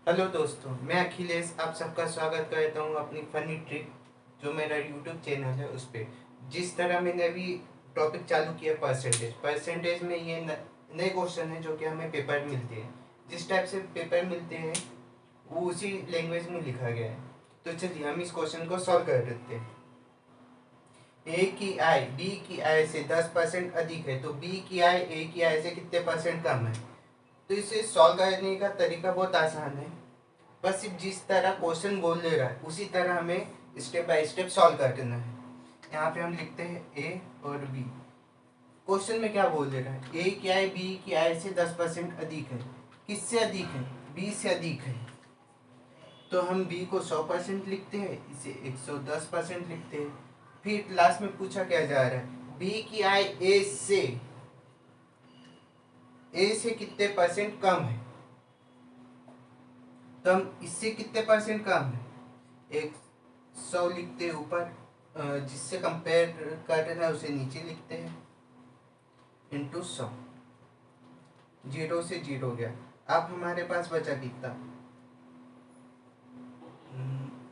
Hello दोस्तों, मैं अखिलेश आप सबका स्वागत करता हूँ अपनी फनी ट्रिक जो मेरा यूट्यूब चैनल है उस पर। जिस तरह मैंने अभी टॉपिक चालू किया परसेंटेज में ये नए क्वेश्चन है जो कि हमें पेपर में मिलते हैं। जिस टाइप से पेपर मिलते हैं वो उसी लैंग्वेज में लिखा गया है। तो चलिए हम इस क्वेश्चन को सॉल्व कर देते हैं। ए की आय बी की आय से 10% अधिक है तो बी की आय ए की आय से कितने परसेंट कम है। तो इसे सॉल्व करने का तरीका बहुत आसान है। बस सिर्फ जिस तरह क्वेश्चन बोल ले रहा है उसी तरह हमें स्टेप बाय स्टेप सॉल्व करना है। यहाँ पे हम लिखते हैं ए और बी। क्वेश्चन में क्या बोल दे रहा है, ए की आय बी की आय से 10% अधिक है। किससे अधिक है? बी से अधिक है। तो हम बी को 100% लिखते हैं, इसे 110% लिखते हैं। फिर लास्ट में पूछा क्या जा रहा है, बी की आय ए से कितने परसेंट कम है। तो हम इससे कितने परसेंट कम है, एक 100 लिखते हैं ऊपर, जिससे कंपेयर करना है उसे नीचे लिखते हैं, इंटू 100। जीरो से जीरो गया। अब हमारे पास बचा कितना,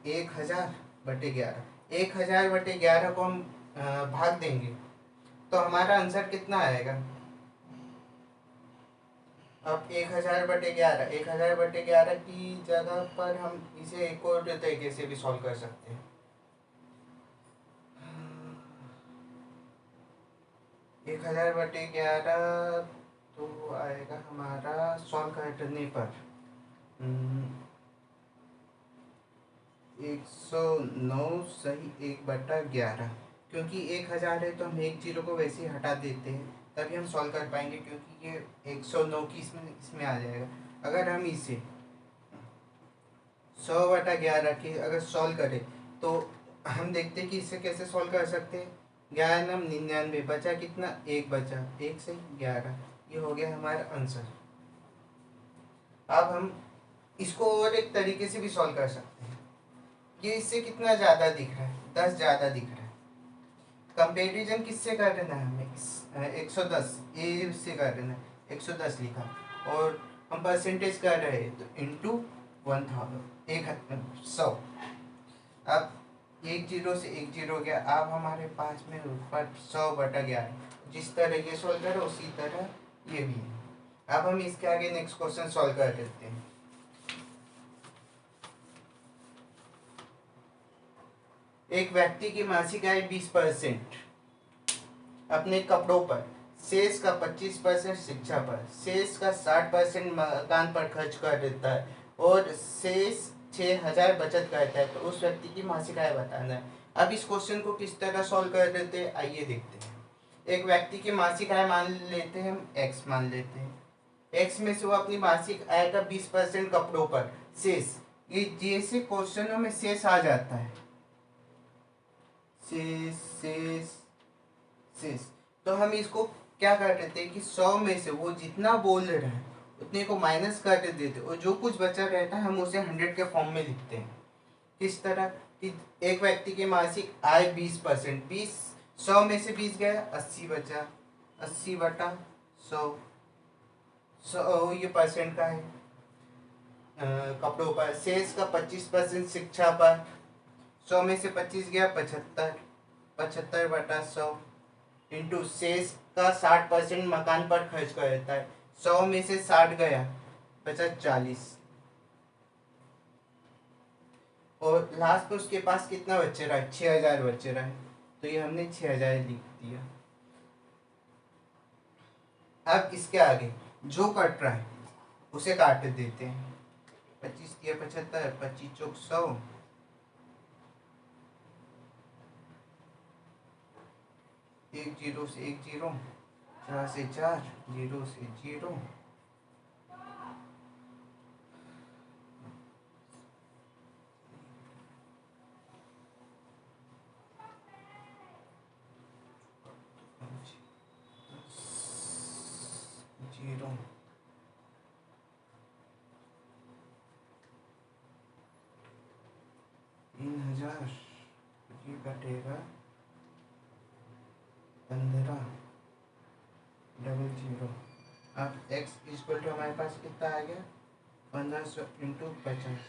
1000/11। 1000/11 को हम भाग देंगे तो हमारा आंसर कितना आएगा। अब 1000/11 की जगह पर हम इसे एक और तरीके से भी सॉल्व कर सकते हैं। 1000/11 तो आएगा हमारा सॉल्व करने पर 109 सही 1/11। क्योंकि 1000 है तो हम एक जीरो को वैसे ही हटा देते हैं, तभी हम सॉल्व कर पाएंगे, क्योंकि ये 109 की इसमें इसमें आ जाएगा। अगर हम इसे 100/11 के अगर सॉल्व करें तो हम देखते हैं कि इसे कैसे सॉल्व कर सकते हैं। 11×99 बचा कितना, एक बचा, एक से 11। ये हो गया हमारा आंसर। अब हम इसको और एक तरीके से भी सॉल्व कर सकते हैं। ये इससे कितना ज़्यादा दिख रहा है, 10 ज़्यादा दिख रहा है। कंपेरिजन किससे करना है हमें, 110 ए से करना है, 110 लिखा और हम परसेंटेज कर रहे हैं तो इंटू 1000, 100। अब एक जीरो से एक जीरो गया। अब हमारे पास में ऊपर 100/11। जिस तरह ये सॉल्व करो उसी तरह ये भी है। अब हम इसके आगे नेक्स्ट क्वेश्चन सॉल्व कर देते हैं। एक व्यक्ति की मासिक आय 20% अपने कपड़ों पर, शेष का 25% शिक्षा पर, शेष का 60% मकान पर खर्च कर देता है और शेष 6000 बचत करता है, तो उस व्यक्ति की मासिक आय बताना है। अब इस क्वेश्चन को किस तरह सॉल्व कर देते हैं, आइए देखते हैं। एक व्यक्ति की मासिक आय मान लेते हैं, हम एक्स मान लेते हैं। एक्स में से वो अपनी मासिक आय का 20% कपड़ों पर, शेष, ये जैसे क्वेश्चनों में शेष आ जाता है, शेष शेष शेष, तो हम इसको क्या कर देते हैं कि 100 में से वो जितना बोल रहे हैं उतने को माइनस कर देते और जो कुछ बचा रहता है हम उसे 100 के फॉर्म में लिखते हैं। किस तरह कि एक व्यक्ति की मासिक आय 20%, 100 में से 20 गया, 80 बचा, 80/100। 100 ये परसेंट का है कपड़ों पर। शेष का 25% शिक्षा पर, 100 में से 25 गया, 75, 75/100 इंटू शेष का 60% मकान पर खर्च कर देता है। 100 में से 60 गया, बचा 40 और लास्ट में उसके पास कितना बचे रहा है, 6000 बचे रहा है, तो ये हमने 6000 लिख दिया। अब इसके आगे जो कट रहा है उसे काट देते हैं। 25 दिया 75, 25 चौक 100, एक जीरो से एक जीरो, 4 से 4, जीरो से जीरो, जीरो, 3000, ये कटेगा 15, 00। अब x इक्वल टू हमारे पास कितना आ गया, 1500 इंटू 50।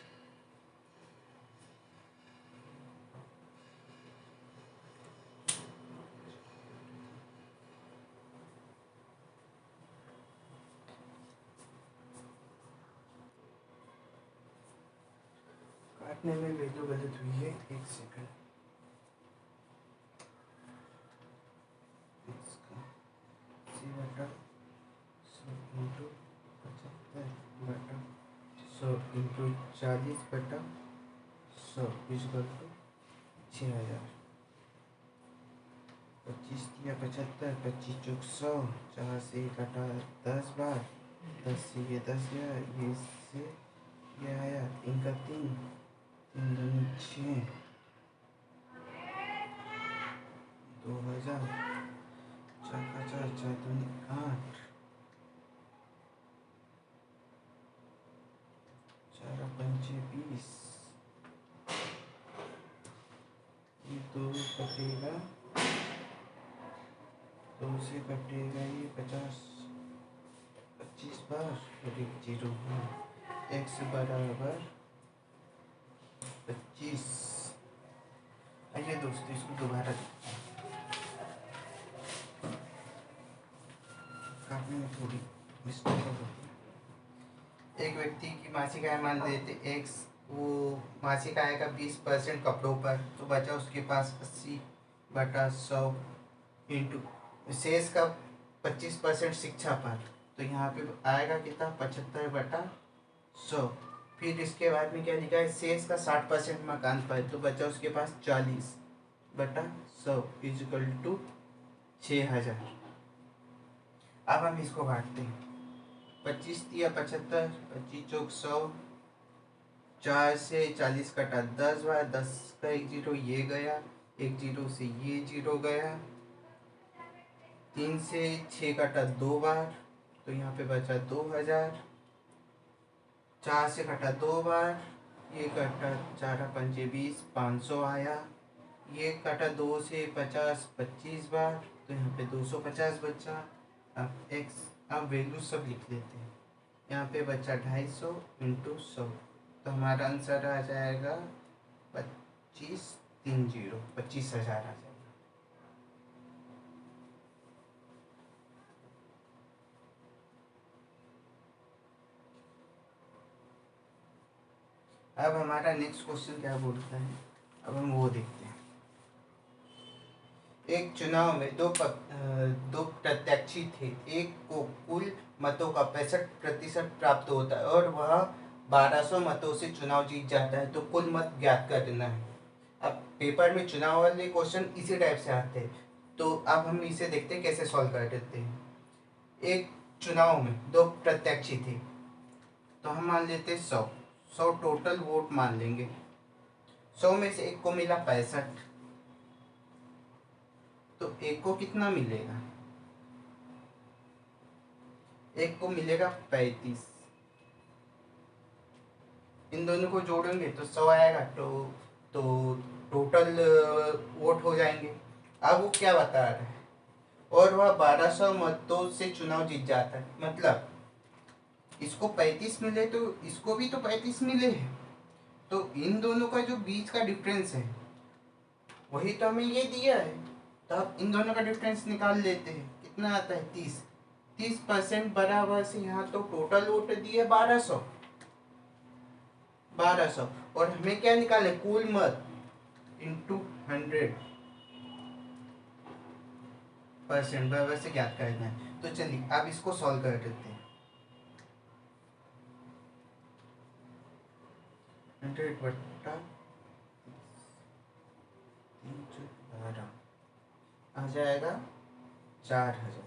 काटने में वैल्यू गलत हुई है, 1 सेकंड। इसका 80/100 इंटू 75/100 इंटू 40/100 इक्वल टू 6000। 25 दिया 75, 25 चौक 100, 4 से कटा 10 बार, 10 से ये 10 गया, ये से ये आया, 3 का 3, 3 दूनी 6, 2000, 4 का 4, 4 दूनी 8, 4 पंचे 20, ये 2 कटेगा, 2 से कटेगा ये 50, 25 बार और 1 जीरो है। x बराबर 25। आइए दोस्तों इसको दोबारा काटने में थोड़ी मिस्टेक हो गई। एक व्यक्ति की मासिक आय मान लेते x, वो मासिक आय का 20% कपड़ों पर, तो बचा उसके पास 80/100 इंटू शेष का 25% शिक्षा पर, तो यहाँ पे आएगा कितना 75/100। फिर इसके बाद में क्या लिखा है, शेष का 60% मकान पर, तो बचा उसके पास 40/100 इजिकल टू 6000। अब हम इसको काटते हैं। 25 दिया 75, 25 चौक 100, 4 से 40 कटा 10 बार, 10 का 1 जीरो ये गया, 1 जीरो से ये जीरो गया, 3 से 6 कटा 2 बार, तो यहाँ पे बचा 2000, 4 से कटा 2 बार, ये कटा 4 पंचे 20, 500 आया, ये कटा 2 से 50, 25 बार, तो यहाँ पे 250 बचा। अब x, अब वैल्यू सब लिख लेते हैं। यहाँ पे बचा 250 इंटू 100, तो हमारा आंसर आ जाएगा 2530, 25,000 आ जाएगा। अब हमारा नेक्स्ट क्वेश्चन क्या बोलता है, अब हम वो देखते हैं। एक चुनाव में दो प्रत्याशी थे, एक को कुल मतों का 65% प्राप्त होता है और वह 1200 मतों से चुनाव जीत जाता है, तो कुल मत ज्ञात करना है। अब पेपर में चुनाव वाले क्वेश्चन इसी टाइप से आते हैं, तो अब हम इसे देखते हैं कैसे सॉल्व कर देते हैं। एक चुनाव में दो प्रत्याशी थे, तो हम मान लेते 100 टोटल वोट मान लेंगे। 100 में से एक को मिला 65, तो एक को कितना मिलेगा, एक को मिलेगा 35। इन दोनों को जोड़ेंगे तो 100 आएगा, तो टोटल वोट हो जाएंगे। अब वो क्या बता रहा है, और वह 1200 मतों से चुनाव जीत जाता है, मतलब इसको 35 मिले तो इसको भी तो 35 मिले हैं, तो इन दोनों का जो बीच का डिफरेंस है वही तो हमें ये दिया है, तो अब इन दोनों का डिफरेंस निकाल लेते हैं। कितना आता है 30% बराबर से यहाँ तो टोटल वोट दिए 1200, और हमें क्या निकालना, कुल मत इंटू 100% बराबर से ज्ञात करना है। तो चलिए अब इसको सॉल्व कर देते हैं। 100/312 आ जाएगा 4000।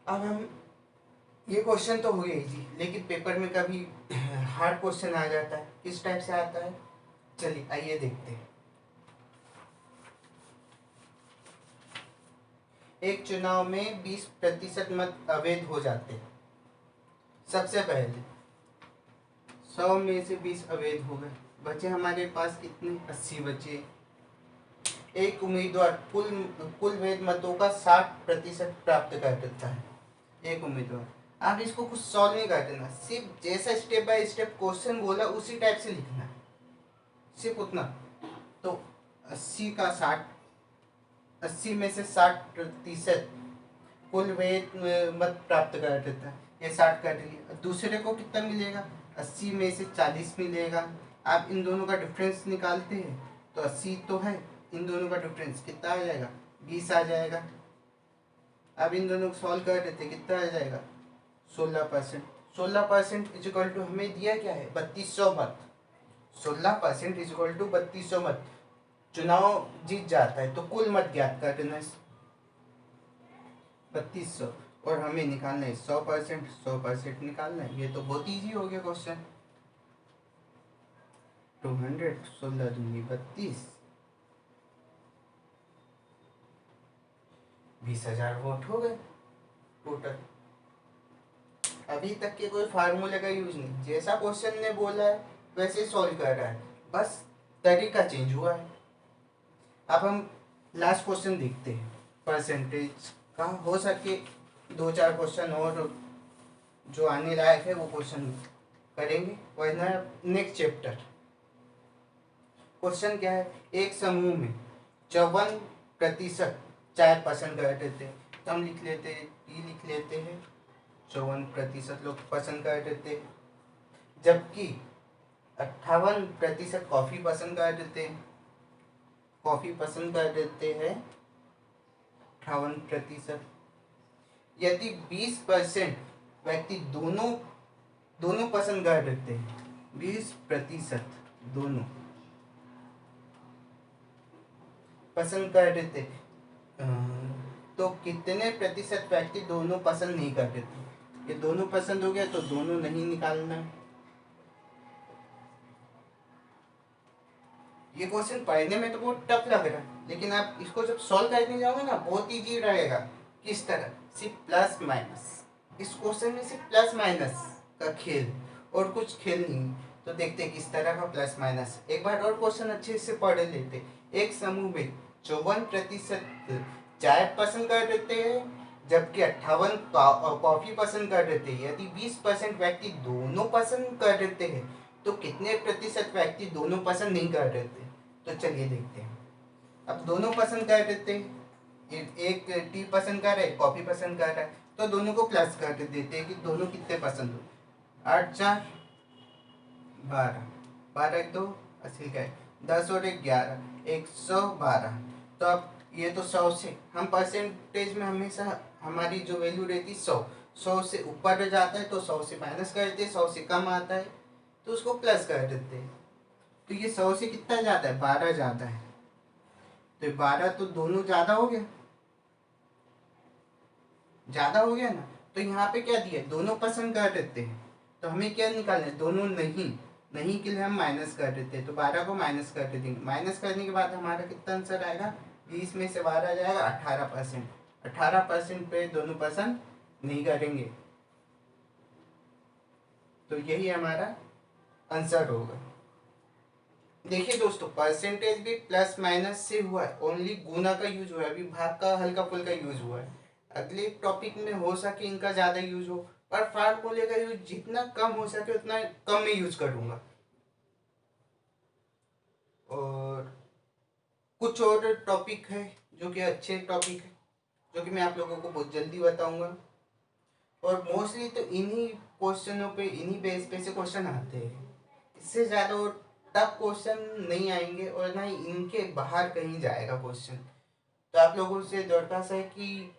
अब हम ये क्वेश्चन तो हो गया इजी, लेकिन पेपर में कभी हार्ड क्वेश्चन आ जाता है। किस टाइप से आता है, चलिए आइए देखते हैं। एक चुनाव में 20% मत अवैध हो जाते हैं। सबसे पहले 100 में से 20 अवैध हो गए, बचे हमारे पास कितने, 80 बचे। एक उम्मीदवार कुल कुल वेद मतों का 60% प्राप्त कर देता है। एक उम्मीदवार, आप इसको कुछ सॉल्व नहीं कर देना, सिर्फ जैसा स्टेप बाय स्टेप क्वेश्चन बोला उसी टाइप से लिखना है, सिर्फ उतना। तो 80 में से 60% कुल वेद मत प्राप्त कर देता है, ये 60 कर दिया। दूसरे को कितना मिलेगा, 80 में से 40 मिलेगा। आप इन दोनों का डिफरेंस निकालते हैं तो 80 तो है, इन दोनों का डिफरेंस कितना आ जाएगा, 20 आ जाएगा। अब इन दोनों को सॉल्व कर देते, कितना आ जाएगा, 16%। 16% इज इक्वल टू हमें दिया क्या है, 3200 मत। 16% इज इक्वल टू 3200 मत। चुनाव जीत जाता है तो कुल मत ज्ञात कर देना 3200, और हमें निकालना है 100%। 100% निकालना है, ये तो बहुत इजी हो गया क्वेश्चन। 200, 16 दूनी 32, 20,000 वोट हो गए टोटल। अभी तक के कोई फार्मूले का यूज नहीं, जैसा क्वेश्चन ने बोला है वैसे सॉल्व कर रहा है, बस तरीका चेंज हुआ है। अब हम लास्ट क्वेश्चन देखते हैं परसेंटेज का। हो सके 2-4 क्वेश्चन और जो आने लायक है वो क्वेश्चन करेंगे, वरना नेक्स्ट चैप्टर। क्वेश्चन क्या है, एक समूह में 54% चाय पसंद करते थे, तो हम लिख लेते हैं, टी लिख लेते हैं, 54% लोग पसंद करते थे। जबकि 58% कॉफ़ी पसंद कर देते हैं, कॉफ़ी पसंद कर देते हैं 58%। यदि 20% व्यक्ति दोनों दोनों पसंद कर देते हैं, 20% दोनों पसंद कर देते, तो कितने प्रतिशत व्यक्ति दोनों पसंद नहीं कर देते। ये दोनों पसंद हो गया तो दोनों नहीं निकालना है। ये क्वेश्चन पढ़ने में तो बहुत टफ लग रहा है, लेकिन आप इसको जब सॉल्व करने जाओगे ना बहुत इजी रहेगा। किस तरह, सिर्फ प्लस माइनस, इस क्वेश्चन में सिर्फ प्लस माइनस का खेल और कुछ खेल नहीं। तो देखते किस तरह का प्लस माइनस, एक बार और क्वेश्चन अच्छे से पढ़ लेते। एक समूह में 54% चाय पसंद कर देते हैं, जबकि 58 कॉफी पसंद कर देते हैं। यदि 20% व्यक्ति दोनों पसंद कर देते हैं तो कितने प्रतिशत व्यक्ति दोनों पसंद नहीं कर देते। तो चलिए देखते हैं। अब दोनों पसंद कर देते हैं, एक टी पसंद कर रहा है, कॉफी पसंद कर रहा है, तो दोनों को प्लस कर देते हैं कि दोनों कितने पसंद हो। 8 4 12, 12 1 2 अस्सी का 10 और 1 11, 112। तो अब ये तो 100 से हम परसेंटेज में हमेशा हमारी जो वैल्यू रहती 100 से ऊपर जाता है तो 100 से माइनस कर देते, 100 से कम आता है तो उसको प्लस कर देते हैं। तो ये 100 से कितना जाता है, 12 जाता है। तो 12 तो दोनों ज़्यादा हो गया, ज़्यादा हो गया ना। तो यहाँ पे क्या दिया, दोनों पसंद कर देते हैं, तो हमें क्या निकालना है, दोनों नहीं। नहीं के लिए हम माइनस कर देते हैं, तो 12 को माइनस कर देंगे। माइनस करने के बाद हमारा कितना आंसर आएगा, 20 में से 12 जाएगा 18%। 18% पे दोनों पसंद नहीं करेंगे, तो यही हमारा आंसर होगा। देखिए दोस्तों, परसेंटेज भी प्लस माइनस से हुआ है, ओनली गुना का यूज हुआ है, अभी भाग का हल्का फुल्का यूज हुआ है। अगले टॉपिक में हो सके इनका ज़्यादा यूज हो, पर फार्मूले का यूज जितना कम हो सके उतना कम में यूज करूँगा। और कुछ और टॉपिक है जो कि अच्छे टॉपिक है, जो कि मैं आप लोगों को बहुत जल्दी बताऊंगा। और मोस्टली तो इन्हीं क्वेश्चनों पे, इन्हीं बेस पे से क्वेश्चन आते हैं, इससे ज़्यादा और टफ क्वेश्चन नहीं आएंगे और ना ही इनके बाहर कहीं जाएगा क्वेश्चन। तो आप लोगों से दरख्वास्त है कि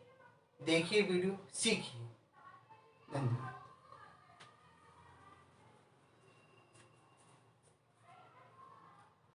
देखिए वीडियो, सीखिए। धन्यवाद।